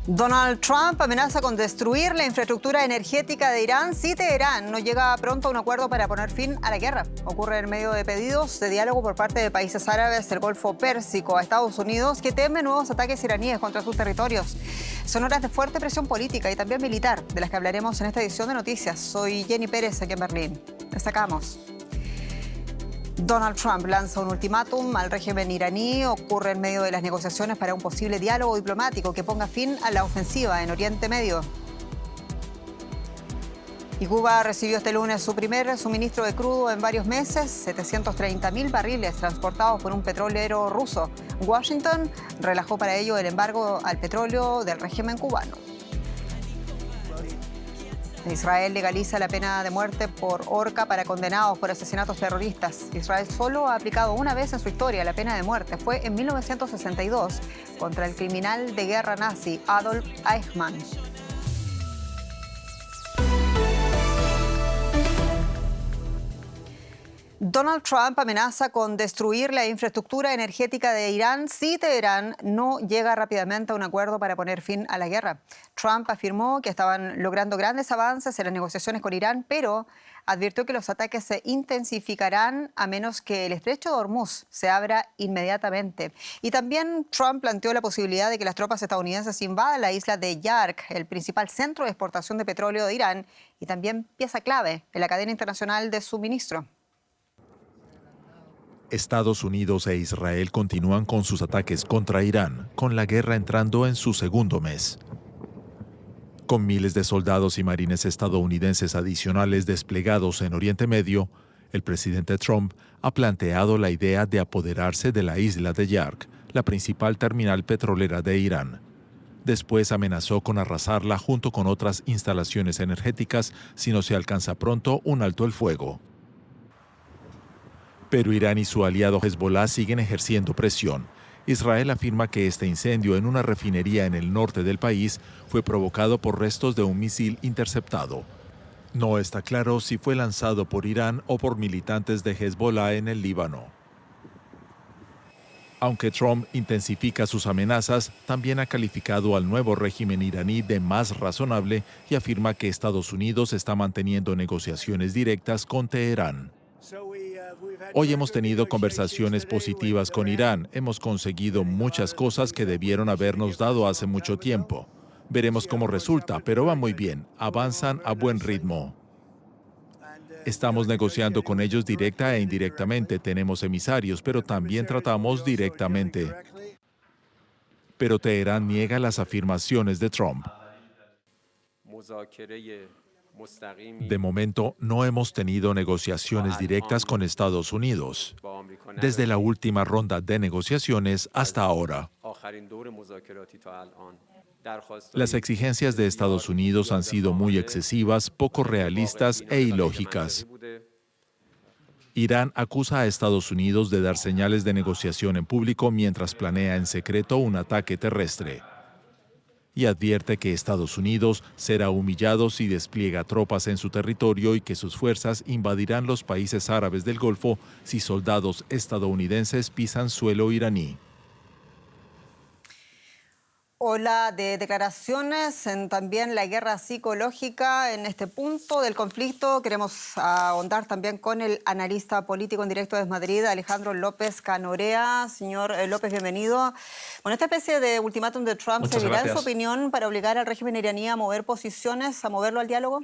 Donald Trump amenaza con destruir la infraestructura energética de Irán si Teherán no llega pronto a un acuerdo para poner fin a la guerra. Ocurre en medio de pedidos de diálogo por parte de países árabes del Golfo Pérsico a Estados Unidos, que temen nuevos ataques iraníes contra sus territorios. Son horas de fuerte presión política y también militar, de las que hablaremos en esta edición de Noticias. Soy Jenny Pérez, aquí en Berlín. Destacamos. Donald Trump lanza un ultimátum al régimen iraní. Ocurre en medio de las negociaciones para un posible diálogo diplomático que ponga fin a la ofensiva en Oriente Medio. Y Cuba recibió este lunes su primer suministro de crudo en varios meses, 730.000 barriles transportados por un petrolero ruso. Washington relajó para ello el embargo al petróleo del régimen cubano. Israel legaliza la pena de muerte por horca para condenados por asesinatos terroristas. Israel solo ha aplicado una vez en su historia la pena de muerte. Fue en 1962 contra el criminal de guerra nazi Adolf Eichmann. Donald Trump amenaza con destruir la infraestructura energética de Irán si Teherán no llega rápidamente a un acuerdo para poner fin a la guerra. Trump afirmó que estaban logrando grandes avances en las negociaciones con Irán, pero advirtió que los ataques se intensificarán a menos que el estrecho de Hormuz se abra inmediatamente. Y también Trump planteó la posibilidad de que las tropas estadounidenses invadan la isla de Yark, el principal centro de exportación de petróleo de Irán y también pieza clave en la cadena internacional de suministro. Estados Unidos e Israel continúan con sus ataques contra Irán, con la guerra entrando en su segundo mes. Con miles de soldados y marines estadounidenses adicionales desplegados en Oriente Medio, el presidente Trump ha planteado la idea de apoderarse de la isla de Yark, la principal terminal petrolera de Irán. Después amenazó con arrasarla junto con otras instalaciones energéticas si no se alcanza pronto un alto el fuego. Pero Irán y su aliado Hezbollah siguen ejerciendo presión. Israel afirma que este incendio en una refinería en el norte del país fue provocado por restos de un misil interceptado. No está claro si fue lanzado por Irán o por militantes de Hezbollah en el Líbano. Aunque Trump intensifica sus amenazas, también ha calificado al nuevo régimen iraní de más razonable y afirma que Estados Unidos está manteniendo negociaciones directas con Teherán. Hoy hemos tenido conversaciones positivas con Irán. Hemos conseguido muchas cosas que debieron habernos dado hace mucho tiempo. Veremos cómo resulta, pero va muy bien. Avanzan a buen ritmo. Estamos negociando con ellos directa e indirectamente. Tenemos emisarios, pero también tratamos directamente. Pero Teherán niega las afirmaciones de Trump. De momento, no hemos tenido negociaciones directas con Estados Unidos, desde la última ronda de negociaciones hasta ahora. Las exigencias de Estados Unidos han sido muy excesivas, poco realistas e ilógicas. Irán acusa a Estados Unidos de dar señales de negociación en público mientras planea en secreto un ataque terrestre. Y advierte que Estados Unidos será humillado si despliega tropas en su territorio y que sus fuerzas invadirán los países árabes del Golfo si soldados estadounidenses pisan suelo iraní. Ola de declaraciones en también la guerra psicológica en este punto del conflicto. Queremos ahondar también con el analista político en directo desde Madrid, Alejandro López Canorea. Señor López, bienvenido. Bueno, esta especie de ultimátum de Trump, Muchas ¿servirá gracias. en su opinión para obligar al régimen iraní a mover posiciones, a moverlo al diálogo?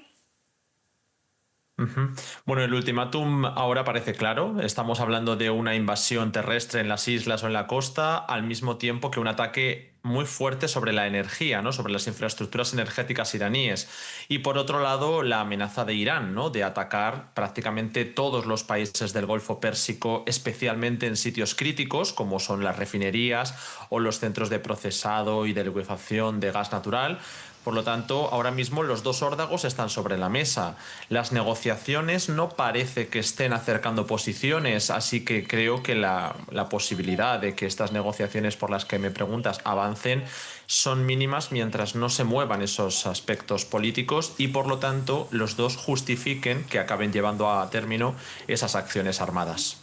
Bueno, el ultimátum ahora parece claro. Estamos hablando de una invasión terrestre en las islas o en la costa, al mismo tiempo que un ataque muy fuerte sobre la energía, ¿no? Sobre las infraestructuras energéticas iraníes. Y por otro lado, la amenaza de Irán, ¿no? De atacar prácticamente todos los países del Golfo Pérsico, especialmente en sitios críticos, como son las refinerías o los centros de procesado y de licuefacción de gas natural. Por lo tanto, ahora mismo los dos órdagos están sobre la mesa. Las negociaciones no parece que estén acercando posiciones, así que creo que la posibilidad de que estas negociaciones por las que me preguntas avancen son mínimas mientras no se muevan esos aspectos políticos y, por lo tanto, los dos justifiquen que acaben llevando a término esas acciones armadas.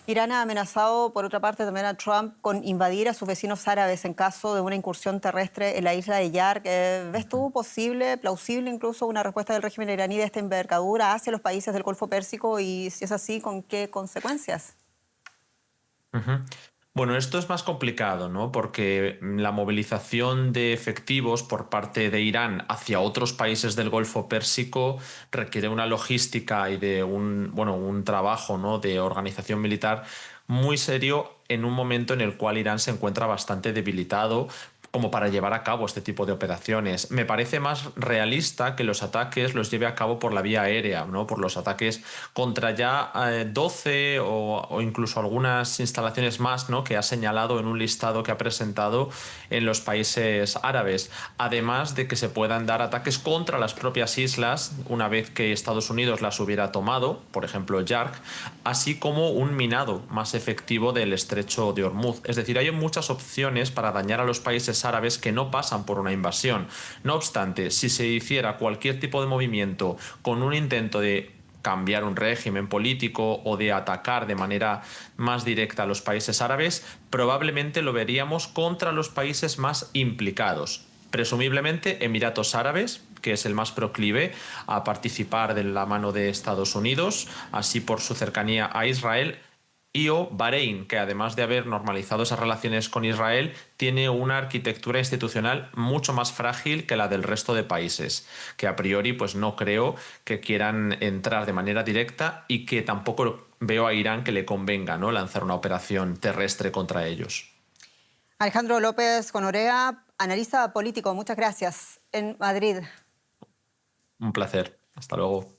Irán ha amenazado, por otra parte, también a Trump con invadir a sus vecinos árabes en caso de una incursión terrestre en la isla de Yark. ¿Ves tú posible, plausible incluso, una respuesta del régimen iraní de esta envergadura hacia los países del Golfo Pérsico? Y si es así, ¿con qué consecuencias? Ujú. Bueno, esto es más complicado, ¿no? Porque la movilización de efectivos por parte de Irán hacia otros países del Golfo Pérsico requiere una logística y de un trabajo, ¿no? De organización militar muy serio en un momento en el cual Irán se encuentra bastante debilitado como para llevar a cabo este tipo de operaciones. Me parece más realista que los ataques los lleve a cabo por la vía aérea, ¿no? Por los ataques contra ya 12 o incluso algunas instalaciones más, ¿no? Que ha señalado en un listado que ha presentado en los países árabes. Además de que se puedan dar ataques contra las propias islas una vez que Estados Unidos las hubiera tomado, por ejemplo Yark, así como un minado más efectivo del estrecho de Hormuz. Es decir, hay muchas opciones para dañar a los países árabes que no pasan por una invasión. No obstante, si se hiciera cualquier tipo de movimiento con un intento de cambiar un régimen político o de atacar de manera más directa a los países árabes, probablemente lo veríamos contra los países más implicados. Presumiblemente Emiratos Árabes, que es el más proclive a participar de la mano de Estados Unidos, así por su cercanía a Israel, y o Bahrein, que además de haber normalizado esas relaciones con Israel, tiene una arquitectura institucional mucho más frágil que la del resto de países, que a priori pues no creo que quieran entrar de manera directa y que tampoco veo a Irán que le convenga, ¿no? Lanzar una operación terrestre contra ellos. Alejandro López Conorea, analista político, muchas gracias. En Madrid. Un placer. Hasta luego.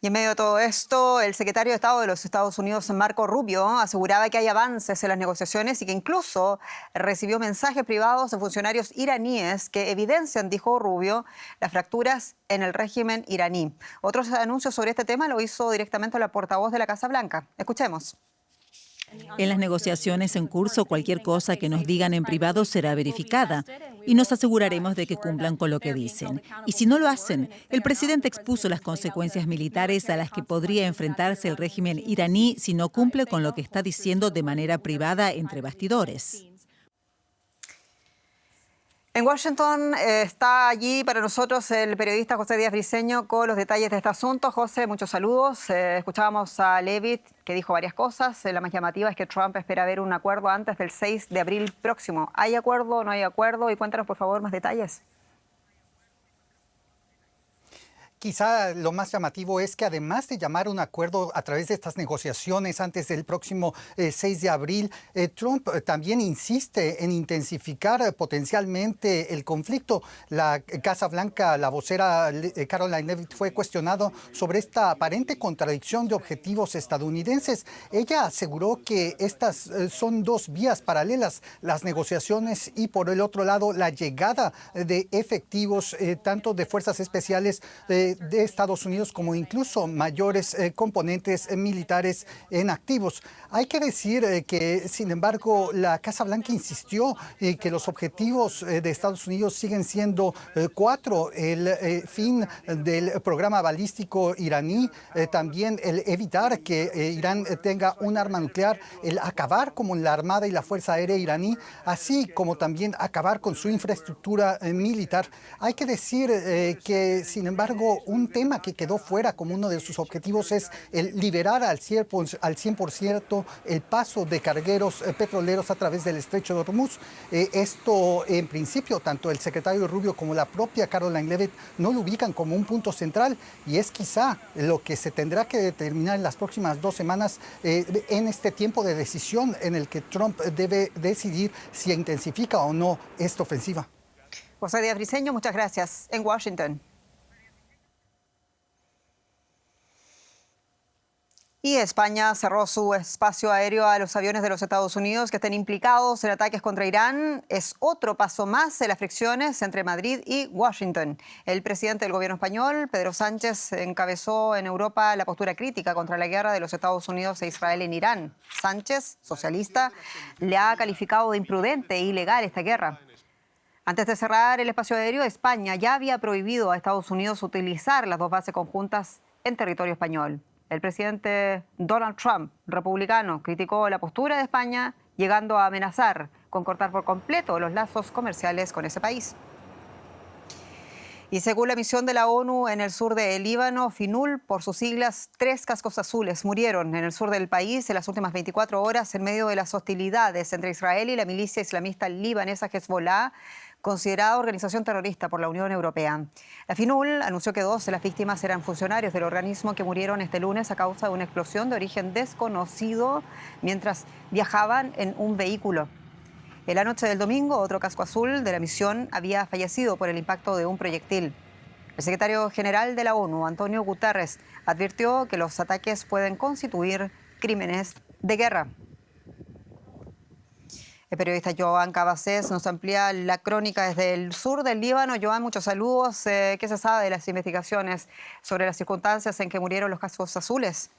Y en medio de todo esto, el secretario de Estado de los Estados Unidos, Marco Rubio, aseguraba que hay avances en las negociaciones y que incluso recibió mensajes privados de funcionarios iraníes que evidencian, dijo Rubio, las fracturas en el régimen iraní. Otros anuncios sobre este tema lo hizo directamente la portavoz de la Casa Blanca. Escuchemos. En las negociaciones en curso, cualquier cosa que nos digan en privado será verificada y nos aseguraremos de que cumplan con lo que dicen. Y si no lo hacen, el presidente expuso las consecuencias militares a las que podría enfrentarse el régimen iraní si no cumple con lo que está diciendo de manera privada entre bastidores. En Washington está allí para nosotros el periodista José Díaz Briceño con los detalles de este asunto. José, muchos saludos. Escuchábamos a Levitt, que dijo varias cosas. La más llamativa es que Trump espera ver un acuerdo antes del 6 de abril próximo. ¿Hay acuerdo o no hay acuerdo? Y cuéntanos, por favor, más detalles. Quizá lo más llamativo es que además de llamar a un acuerdo a través de estas negociaciones antes del próximo 6 de abril, Trump también insiste en intensificar potencialmente el conflicto. La Casa Blanca, la vocera Caroline Levitt, fue cuestionado sobre esta aparente contradicción de objetivos estadounidenses. Ella aseguró que estas son dos vías paralelas, las negociaciones y por el otro lado la llegada de efectivos, tanto de fuerzas especiales de Estados Unidos como incluso mayores componentes militares en activos. Hay que decir que, sin embargo, la Casa Blanca insistió que los objetivos de Estados Unidos siguen siendo 4, el fin del programa balístico iraní, también el evitar que Irán tenga un arma nuclear, el acabar con la Armada y la Fuerza Aérea iraní, así como también acabar con su infraestructura militar. Hay que decir que, sin embargo, un tema que quedó fuera como uno de sus objetivos es el liberar al 100% el paso de cargueros petroleros a través del estrecho de Hormuz. Esto, en principio, tanto el secretario Rubio como la propia Caroline Levitt no lo ubican como un punto central y es quizá lo que se tendrá que determinar en las próximas 2 semanas en este tiempo de decisión en el que Trump debe decidir si intensifica o no esta ofensiva. José Díaz Briceño, muchas gracias. En Washington. Y España cerró su espacio aéreo a los aviones de los Estados Unidos que estén implicados en ataques contra Irán. Es otro paso más en las fricciones entre Madrid y Washington. El presidente del gobierno español, Pedro Sánchez, encabezó en Europa la postura crítica contra la guerra de los Estados Unidos e Israel en Irán. Sánchez, socialista, le ha calificado de imprudente e ilegal esta guerra. Antes de cerrar el espacio aéreo, España ya había prohibido a Estados Unidos utilizar las 2 bases conjuntas en territorio español. El presidente Donald Trump, republicano, criticó la postura de España, llegando a amenazar con cortar por completo los lazos comerciales con ese país. Y según la misión de la ONU en el sur del Líbano, FINUL, por sus siglas, 3 cascos azules murieron en el sur del país en las últimas 24 horas en medio de las hostilidades entre Israel y la milicia islamista libanesa Hezbollah, considerada organización terrorista por la Unión Europea. La FINUL anunció que 2 de las víctimas eran funcionarios del organismo que murieron este lunes a causa de una explosión de origen desconocido mientras viajaban en un vehículo. En la noche del domingo, otro casco azul de la misión había fallecido por el impacto de un proyectil. El secretario general de la ONU, Antonio Guterres, advirtió que los ataques pueden constituir crímenes de guerra. El periodista Joan Cabasés nos amplía la crónica desde el sur del Líbano. Joan, muchos saludos. ¿Qué se sabe de las investigaciones sobre las circunstancias en que murieron los cascos azules?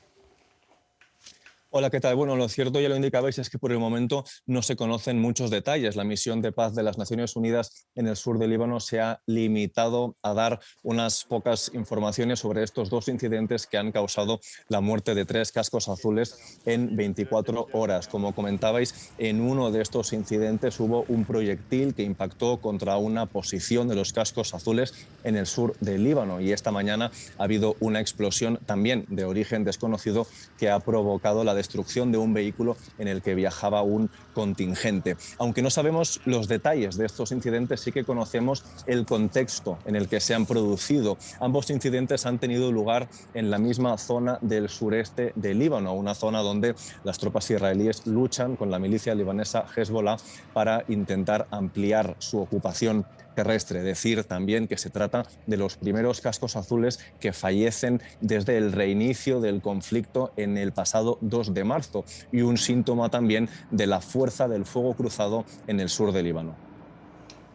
Hola, ¿qué tal? Bueno, lo cierto, ya lo indicabais, es que por el momento no se conocen muchos detalles. La misión de paz de las Naciones Unidas en el sur del Líbano se ha limitado a dar unas pocas informaciones sobre estos 2 incidentes que han causado la muerte de 3 cascos azules en 24 horas. Como comentabais, en uno de estos incidentes hubo un proyectil que impactó contra una posición de los cascos azules en el sur del Líbano, y esta mañana ha habido una explosión también de origen desconocido que ha provocado la destrucción de un vehículo en el que viajaba un contingente. Aunque no sabemos los detalles de estos incidentes, sí que conocemos el contexto en el que se han producido. Ambos incidentes han tenido lugar en la misma zona del sureste del Líbano, una zona donde las tropas israelíes luchan con la milicia libanesa Hezbollah para intentar ampliar su ocupación terrestre. Decir también que se trata de los primeros cascos azules que fallecen desde el reinicio del conflicto en el pasado 2 de marzo y un síntoma también de la fuerza del fuego cruzado en el sur del Líbano.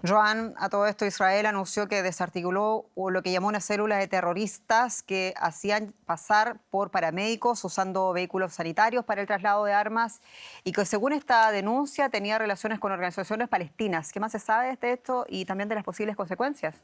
Joan, a todo esto Israel anunció que desarticuló lo que llamó una célula de terroristas que hacían pasar por paramédicos usando vehículos sanitarios para el traslado de armas y que según esta denuncia tenía relaciones con organizaciones palestinas. ¿Qué más se sabe de esto y también de las posibles consecuencias?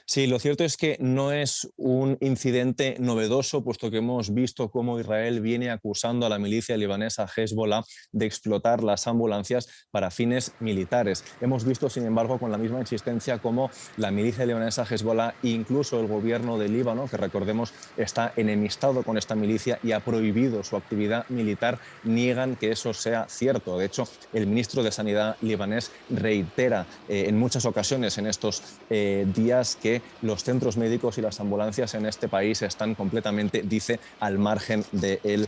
Sí, lo cierto es que no es un incidente novedoso, puesto que hemos visto cómo Israel viene acusando a la milicia libanesa Hezbollah de explotar las ambulancias para fines militares. Hemos visto, sin embargo, con la misma insistencia cómo la milicia libanesa Hezbollah e incluso el gobierno de Líbano, que recordemos está enemistado con esta milicia y ha prohibido su actividad militar, niegan que eso sea cierto. De hecho, el ministro de Sanidad libanés reitera en muchas ocasiones en estos días que los centros médicos y las ambulancias en este país están completamente, dice, al margen del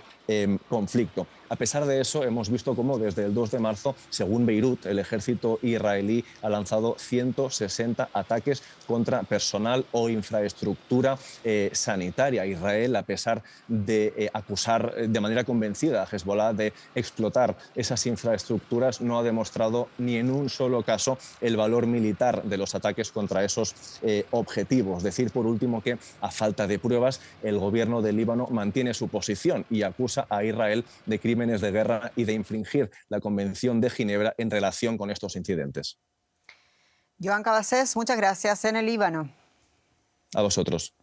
conflicto. A pesar de eso, hemos visto cómo desde el 2 de marzo, según Beirut, el ejército israelí ha lanzado 160 ataques contra personal o infraestructura sanitaria. Israel, a pesar de acusar de manera convencida a Hezbollah de explotar esas infraestructuras, no ha demostrado ni en un solo caso el valor militar de los ataques contra esos objetivos. Decir, por último, que a falta de pruebas, el gobierno del Líbano mantiene su posición y acusa a Israel de crímenes de guerra y de infringir la Convención de Ginebra en relación con estos incidentes. Joan Cabasés, muchas gracias. En el Líbano. A vosotros.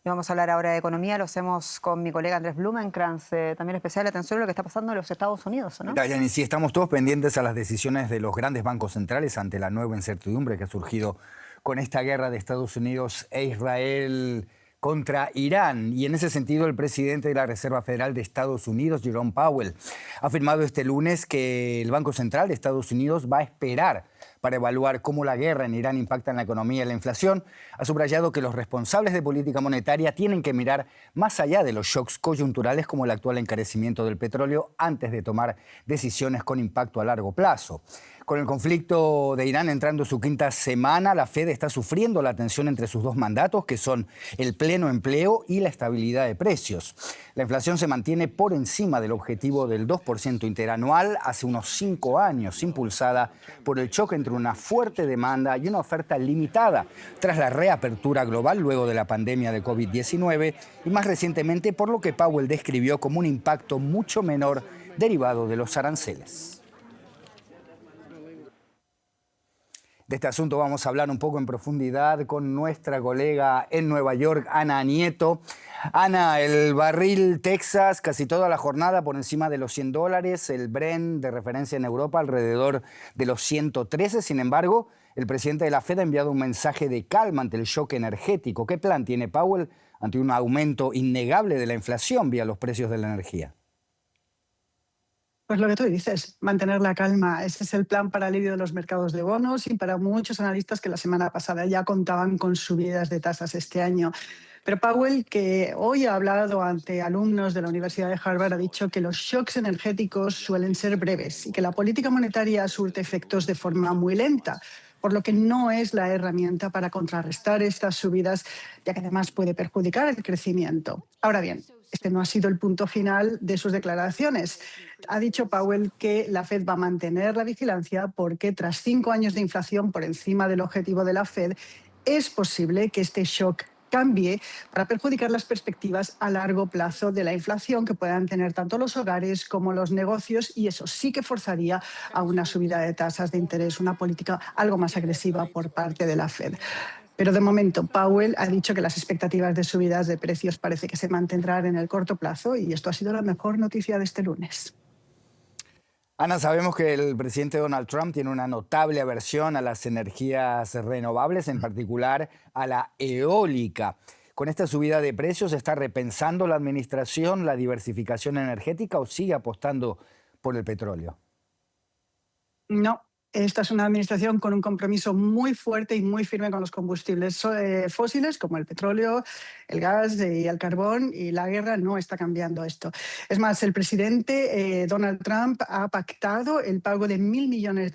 Y vamos a hablar ahora de economía, lo hacemos con mi colega Andrés Blumenkrantz, también especial atención a lo que está pasando en los Estados Unidos, ¿no? Dayani, sí, estamos todos pendientes a las decisiones de los grandes bancos centrales ante la nueva incertidumbre que ha surgido con esta guerra de Estados Unidos e Israel contra Irán. Y en ese sentido, el presidente de la Reserva Federal de Estados Unidos, Jerome Powell, ha afirmado este lunes que el Banco Central de Estados Unidos va a esperar para evaluar cómo la guerra en Irán impacta en la economía y la inflación. Ha subrayado que los responsables de política monetaria tienen que mirar más allá de los shocks coyunturales como el actual encarecimiento del petróleo antes de tomar decisiones con impacto a largo plazo. Con el conflicto de Irán entrando su 5ª semana, la Fed está sufriendo la tensión entre sus 2 mandatos, que son el pleno empleo y la estabilidad de precios. La inflación se mantiene por encima del objetivo del 2% interanual hace unos 5 años, impulsada por el choque entre una fuerte demanda y una oferta limitada tras la reapertura global luego de la pandemia de COVID-19 y más recientemente por lo que Powell describió como un impacto mucho menor derivado de los aranceles. De este asunto vamos a hablar un poco en profundidad con nuestra colega en Nueva York, Ana Nieto. Ana, el barril Texas casi toda la jornada por encima de los $100, el Brent de referencia en Europa alrededor de los 113. Sin embargo, el presidente de la Fed ha enviado un mensaje de calma ante el shock energético. ¿Qué plan tiene Powell ante un aumento innegable de la inflación vía los precios de la energía? Pues lo que tú dices, mantener la calma. Ese es el plan para alivio de los mercados de bonos y para muchos analistas que la semana pasada ya contaban con subidas de tasas este año. Pero Powell, que hoy ha hablado ante alumnos de la Universidad de Harvard, ha dicho que los shocks energéticos suelen ser breves y que la política monetaria surte efectos de forma muy lenta, por lo que no es la herramienta para contrarrestar estas subidas, ya que además puede perjudicar el crecimiento. Ahora bien, este no ha sido el punto final de sus declaraciones. Ha dicho Powell que la Fed va a mantener la vigilancia porque tras 5 años de inflación por encima del objetivo de la Fed, es posible que este shock cambie para perjudicar las perspectivas a largo plazo de la inflación que puedan tener tanto los hogares como los negocios, y eso sí que forzaría a una subida de tasas de interés, una política algo más agresiva por parte de la Fed. Pero de momento Powell ha dicho que las expectativas de subidas de precios parece que se mantendrán en el corto plazo, y esto ha sido la mejor noticia de este lunes. Ana, sabemos que el presidente Donald Trump tiene una notable aversión a las energías renovables, en particular a la eólica. ¿Con esta subida de precios está repensando la administración la diversificación energética o sigue apostando por el petróleo? No. Esta es una administración con un compromiso muy fuerte y muy firme con los combustibles fósiles, como el petróleo, el gas y el carbón, y la guerra no está cambiando esto. Es más, el presidente Donald Trump ha pactado el pago de $1.000 millones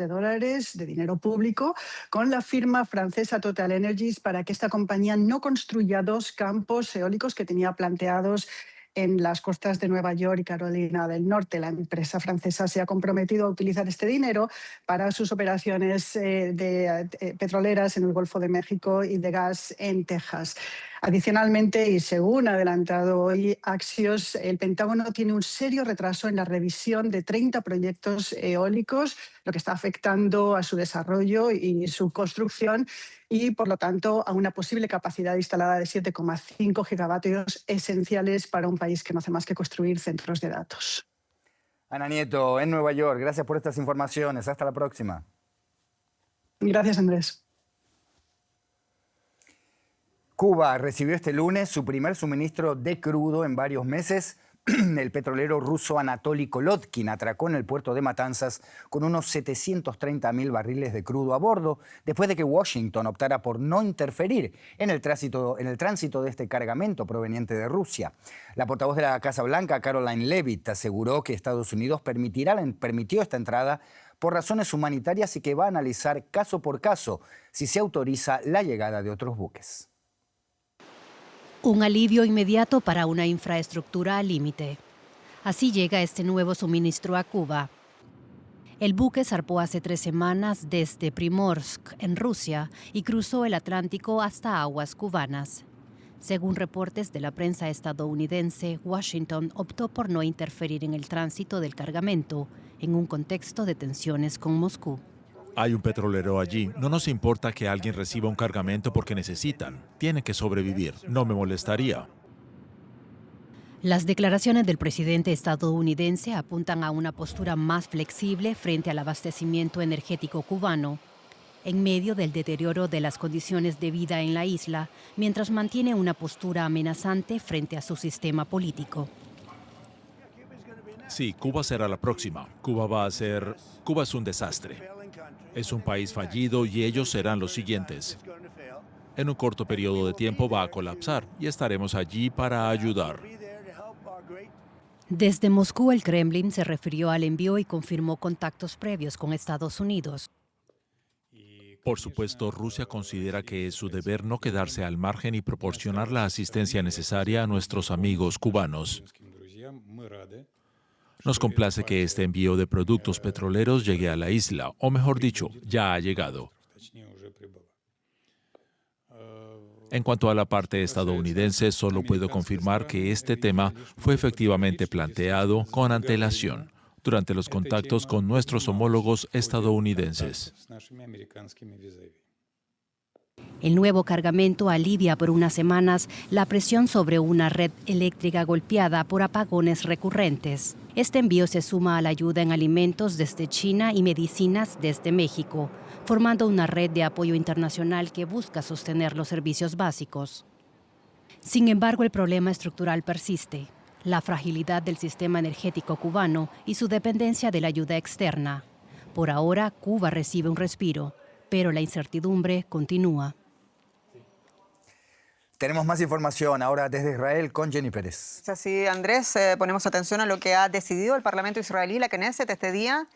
de dinero público con la firma francesa Total Energies para que esta compañía no construya 2 campos eólicos que tenía planteados en las costas de Nueva York y Carolina del Norte. La empresa francesa se ha comprometido a utilizar este dinero para sus operaciones petroleras en el Golfo de México y de gas en Texas. Adicionalmente, y según ha adelantado hoy Axios, el Pentágono tiene un serio retraso en la revisión de 30 proyectos eólicos, lo que está afectando a su desarrollo y su construcción, y por lo tanto a una posible capacidad instalada de 7,5 gigavatios esenciales para un país que no hace más que construir centros de datos. Ana Nieto, en Nueva York, gracias por estas informaciones. Hasta la próxima. Gracias, Andrés. Cuba recibió este lunes su primer suministro de crudo en varios meses. El petrolero ruso Anatoly Kolotkin atracó en el puerto de Matanzas con unos 730.000 barriles de crudo a bordo, después de que Washington optara por no interferir en el tránsito de este cargamento proveniente de Rusia. La portavoz de la Casa Blanca, Caroline Leavitt, aseguró que Estados Unidos permitió esta entrada por razones humanitarias y que va a analizar caso por caso si se autoriza la llegada de otros buques. Un alivio inmediato para una infraestructura al límite. Así llega este nuevo suministro a Cuba. El buque zarpó hace 3 semanas desde Primorsk, en Rusia, y cruzó el Atlántico hasta aguas cubanas. Según reportes de la prensa estadounidense, Washington optó por no interferir en el tránsito del cargamento, en un contexto de tensiones con Moscú. Hay un petrolero allí. No nos importa que alguien reciba un cargamento porque necesitan. Tienen que sobrevivir. No me molestaría. Las declaraciones del presidente estadounidense apuntan a una postura más flexible frente al abastecimiento energético cubano, en medio del deterioro de las condiciones de vida en la isla, mientras mantiene una postura amenazante frente a su sistema político. Sí, Cuba será la próxima. Cuba es un desastre. Es un país fallido y ellos serán los siguientes. En un corto periodo de tiempo va a colapsar y estaremos allí para ayudar. Desde Moscú, el Kremlin se refirió al envío y confirmó contactos previos con Estados Unidos. Por supuesto, Rusia considera que es su deber no quedarse al margen y proporcionar la asistencia necesaria a nuestros amigos cubanos. Nos complace que este envío de productos petroleros llegue a la isla, o mejor dicho, ya ha llegado. En cuanto a la parte estadounidense, solo puedo confirmar que este tema fue efectivamente planteado con antelación. durante los contactos con nuestros homólogos estadounidenses. El nuevo cargamento alivia por unas semanas la presión sobre una red eléctrica golpeada por apagones recurrentes. Este envío se suma a la ayuda en alimentos desde China y medicinas desde México, formando una red de apoyo internacional que busca sostener los servicios básicos. Sin embargo, el problema estructural persiste: la fragilidad del sistema energético cubano y su dependencia de la ayuda externa. Por ahora, Cuba recibe un respiro, pero la incertidumbre continúa. Tenemos más información ahora desde Israel con Jenny Pérez. Así, Andrés, ponemos atención a lo que ha decidido el Parlamento israelí, la Knesset, este día,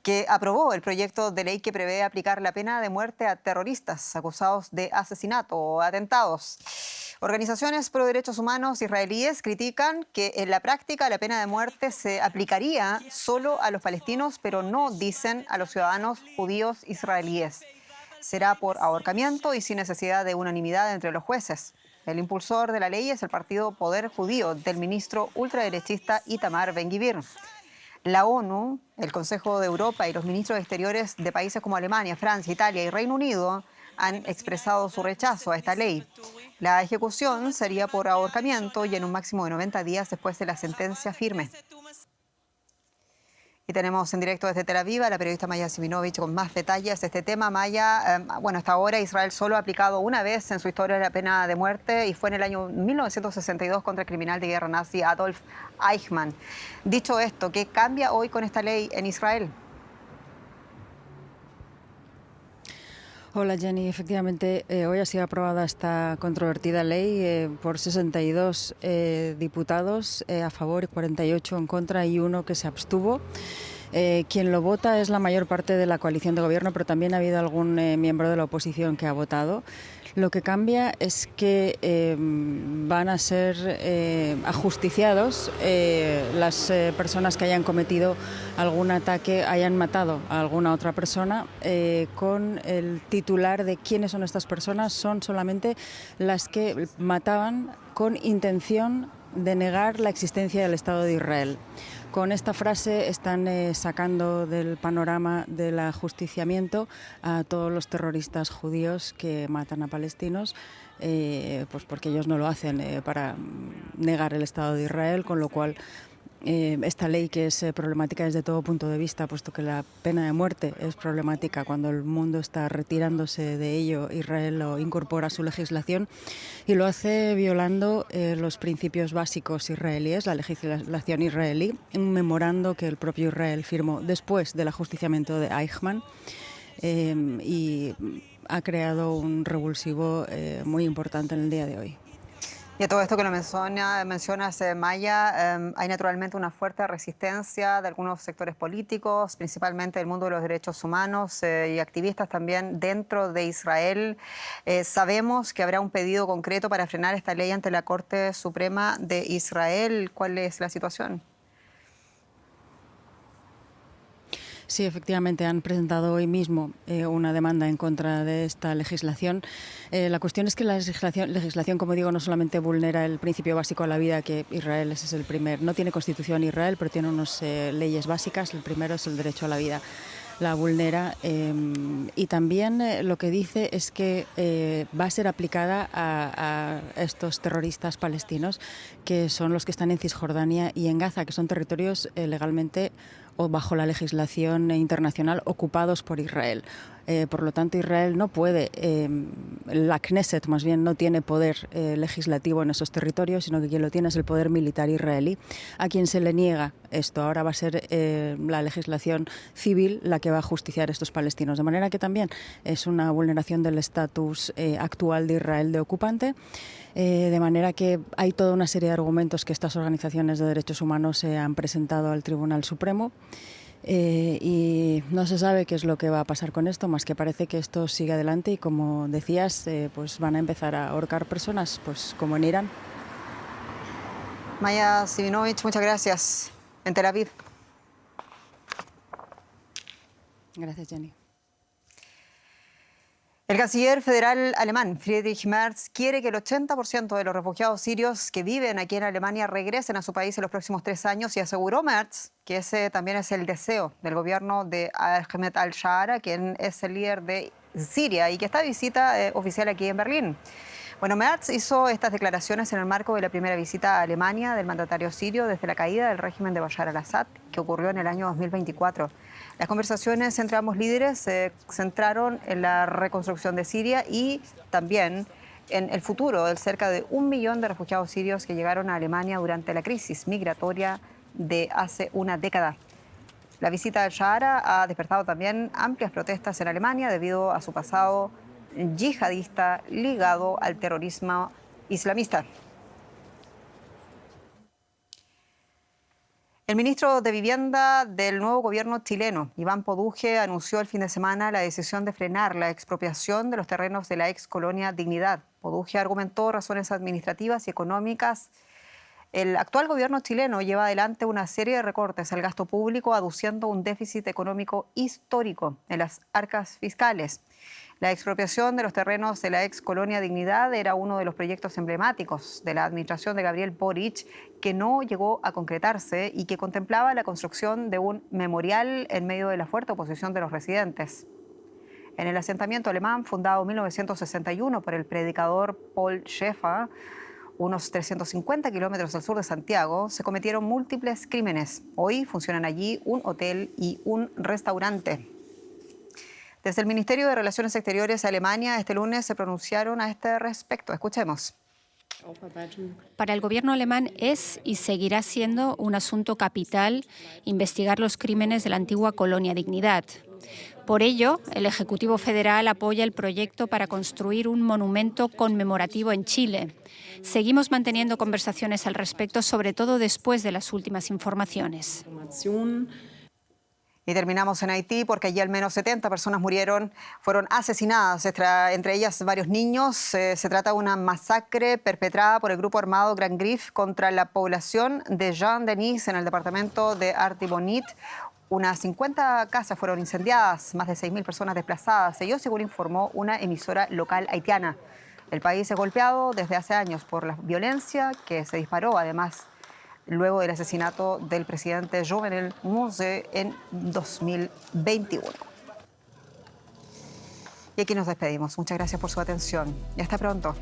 que aprobó el proyecto de ley que prevé aplicar la pena de muerte a terroristas acusados de asesinato o atentados. Organizaciones pro derechos humanos israelíes critican que en la práctica la pena de muerte se aplicaría solo a los palestinos, pero no, dicen, a los ciudadanos judíos israelíes. Será por ahorcamiento y sin necesidad de unanimidad entre los jueces. El impulsor de la ley es el partido Poder Judío del ministro ultraderechista Itamar Ben-Gvir. La ONU, el Consejo de Europa y los ministros exteriores de países como Alemania, Francia, Italia y Reino Unido han expresado su rechazo a esta ley. La ejecución sería por ahorcamiento y en un máximo de 90 días después de la sentencia firme. Y tenemos en directo desde Tel Aviv a la periodista Maya Siminovich con más detalles de este tema. Maya, hasta ahora Israel solo ha aplicado una vez en su historia la pena de muerte y fue en el año 1962 contra el criminal de guerra nazi Adolf Eichmann. Dicho esto, ¿qué cambia hoy con esta ley en Israel? Hola Jenny, efectivamente hoy ha sido aprobada esta controvertida ley por 62 diputados a favor y 48 en contra y uno que se abstuvo. Quien lo vota es la mayor parte de la coalición de gobierno, pero también ha habido algún miembro de la oposición que ha votado. Lo que cambia es que van a ser ajusticiados las personas que hayan cometido algún ataque, hayan matado a alguna otra persona, con el titular de quiénes son estas personas. Son solamente las que mataban con intención de negar la existencia del Estado de Israel. Con esta frase están sacando del panorama del ajusticiamiento a todos los terroristas judíos que matan a palestinos, pues porque ellos no lo hacen para negar el Estado de Israel, con lo cual esta ley, que es problemática desde todo punto de vista, puesto que la pena de muerte es problemática cuando el mundo está retirándose de ello, Israel lo incorpora a su legislación y lo hace violando los principios básicos israelíes, la legislación israelí, un memorando que el propio Israel firmó después del ajusticiamiento de Eichmann, y ha creado un revulsivo muy importante en el día de hoy. Y a todo esto que lo mencionas, Maya, hay naturalmente una fuerte resistencia de algunos sectores políticos, principalmente del mundo de los derechos humanos y activistas también dentro de Israel. Sabemos que habrá un pedido concreto para frenar esta ley ante la Corte Suprema de Israel. ¿Cuál es la situación? Sí, efectivamente, han presentado hoy mismo una demanda en contra de esta legislación. La cuestión es que la legislación, como digo, no solamente vulnera el principio básico de la vida, que Israel ese es el primer, no tiene constitución Israel, pero tiene unas leyes básicas. El primero es el derecho a la vida. La vulnera, y también lo que dice es que va a ser aplicada a estos terroristas palestinos, que son los que están en Cisjordania y en Gaza, que son territorios legalmente o bajo la legislación internacional ocupados por Israel. Por lo tanto, Israel no puede, la Knesset más bien no tiene poder legislativo en esos territorios, sino que quien lo tiene es el poder militar israelí, a quien se le niega esto. Ahora va a ser la legislación civil la que va a justiciar a estos palestinos. De manera que también es una vulneración del estatus actual de Israel de ocupante. De manera que hay toda una serie de argumentos que estas organizaciones de derechos humanos se han presentado al Tribunal Supremo, y no se sabe qué es lo que va a pasar con esto, más que parece que esto sigue adelante y, como decías, pues van a empezar a ahorcar personas, pues como en Irán. Maya Siminovich, muchas gracias. En Tel Aviv. Gracias, Jenny. El canciller federal alemán Friedrich Merz quiere que el 80% de los refugiados sirios que viven aquí en Alemania regresen a su país en los próximos 3 años y aseguró Merz que ese también es el deseo del gobierno de Ahmed al-Shara, quien es el líder de Siria y que está de visita oficial aquí en Berlín. Bueno, Merz hizo estas declaraciones en el marco de la primera visita a Alemania del mandatario sirio desde la caída del régimen de Bashar al-Assad, que ocurrió en el año 2024. Las conversaciones entre ambos líderes se centraron en la reconstrucción de Siria y también en el futuro del cerca de 1 millón de refugiados sirios que llegaron a Alemania durante la crisis migratoria de hace una década. La visita de al-Shara ha despertado también amplias protestas en Alemania debido a su pasado yihadista ligado al terrorismo islamista. El ministro de Vivienda del nuevo gobierno chileno, Iván Poduje, anunció el fin de semana la decisión de frenar la expropiación de los terrenos de la ex colonia Dignidad. Poduje argumentó razones administrativas y económicas. El actual gobierno chileno lleva adelante una serie de recortes al gasto público, aduciendo un déficit económico histórico en las arcas fiscales. La expropiación de los terrenos de la ex colonia Dignidad era uno de los proyectos emblemáticos de la administración de Gabriel Boric, que no llegó a concretarse y que contemplaba la construcción de un memorial en medio de la fuerte oposición de los residentes. En el asentamiento alemán, fundado en 1961 por el predicador Paul Schäfer, unos 350 kilómetros al sur de Santiago, se cometieron múltiples crímenes. Hoy funcionan allí un hotel y un restaurante. Desde el Ministerio de Relaciones Exteriores de Alemania, este lunes se pronunciaron a este respecto. Escuchemos. Para el gobierno alemán es y seguirá siendo un asunto capital investigar los crímenes de la antigua colonia Dignidad. Por ello, el Ejecutivo Federal apoya el proyecto para construir un monumento conmemorativo en Chile. Seguimos manteniendo conversaciones al respecto, sobre todo después de las últimas informaciones. Y terminamos en Haití porque allí al menos 70 personas fueron asesinadas, entre ellas varios niños. Se trata de una masacre perpetrada por el grupo armado Grand Grif contra la población de Jean-Denis en el departamento de Artibonite. Unas 50 casas fueron incendiadas, más de 6.000 personas desplazadas, ello según informó una emisora local haitiana. El país es golpeado desde hace años por la violencia que se disparó, además, luego del asesinato del presidente Jovenel Moïse en 2021. Y aquí nos despedimos. Muchas gracias por su atención y hasta pronto.